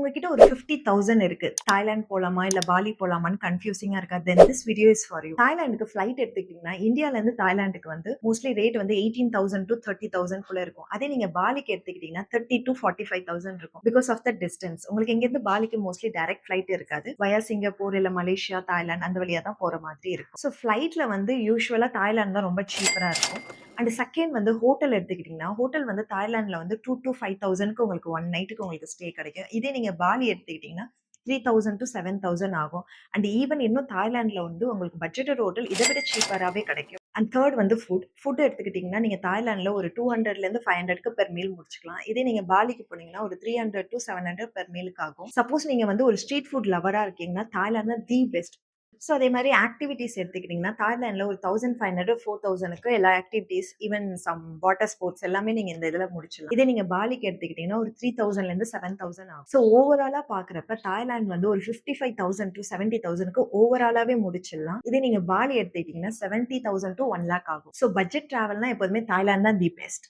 உங்ககிட்ட ஒரு 50,000 இருக்கு. தாய்லாந்து போலாமா? இல்ல பாலி போலாமான்னு கன்ஃப்யூசிங்கா இருக்கா? Then this video is for you. தாய்லாந்துக்கு ஃப்ளைட் எடுத்துக்கிட்டீங்கன்னா, இந்தியாலருந்து தாய்லாந்துக்கு வந்து மோஸ்ட்லி ரேட் வந்து 18,000 to 30,000 குள்ள இருக்கும். அதே நீங்க பாலிக்கு எடுத்துக்கிட்டீங்கன்னா 30 to 45,000 இருக்கும். Because of the distance. உங்களுக்கு இங்கேருந்து பாலிக்கு மோஸ்ட்லி டைரக்ட் ஃப்ளைட் இருக்காது. வயா சிங்கப்பூர் இல்ல மலேசியா, தாய்லாந்து அந்த வழியா தான் போற மாதிரி இருக்கும். ஸோ ஃப்ளைட்ல வந்து யூசுவலா தாய்லாந்து தான் ரொம்ப சீப்பரா இருக்கும். அண்ட் செகண்ட் வந்து ஹோட்டல் எடுத்துக்கிட்டீங்கன்னா, ஹோட்டல் வந்து தாய்லாந்துல வந்து 2 to 5,000க்கு உங்களுக்கு 1 நைட்டுக்கு உங்களுக்கு ஸ்டே கிடைக்கும். இதே நீங்க பாலி எடுத்துக்கிட்டீங்கன்னா 3,000 to 7,000 ஆகும். அண்ட் ஈவன் இன்னும் தாய்லாந்துல வந்து உங்களுக்கு பட்ஜெட்டட் ஹோட்டல் இதை விட சீப்பராவே கிடைக்கும். அண்ட் தேர்ட் வந்து ஃபுட் எடுத்துக்கிட்டீங்கன்னா நீங்க தாய்லாந்துல ஒரு 200ல இருந்து 500க்கு பெர் மீல் முடிச்சுக்கலாம். இதே நீங்க பாலிக்கு போனீங்கன்னா ஒரு 300 to 700 பெர் மீலுக்கு ஆகும். சப்போஸ் நீங்க வந்து ஒரு ஸ்ட்ரீட் ஃபுட் லவரா இருக்கீங்கன்னா தாய்லாந்து தி பெஸ்ட். ஸோ அதே மாதிரி ஆக்டிவிட்டீஸ் எடுத்துக்கிட்டிங்கன்னா தாய்லாண்டில் ஒரு 1500 4000க்கு எல்லா activities even some water sports எல்லாமே நீங்கள் இந்த இதில் முடிச்சிடலாம். இதே நீங்கள் பாலிக்கு எடுத்துக்கிட்டிங்கன்னா ஒரு 3000லேருந்து 7000 ஆகும். ஸோ ஓவராலாக பார்க்குறப்ப தாய்லாந்து வந்து ஒரு 55,000 to 70,000க்கு ஓவராலாகவே முடிச்சிடலாம். இதே நீங்கள் பாலி எடுத்துக்கிட்டிங்கன்னா 70,000 to 1 lakh ஆகும். ஸோ பட்ஜெட் ட்ராவல்னா எப்போதுமே தாய்லாந்து தான் தி பெஸ்ட்.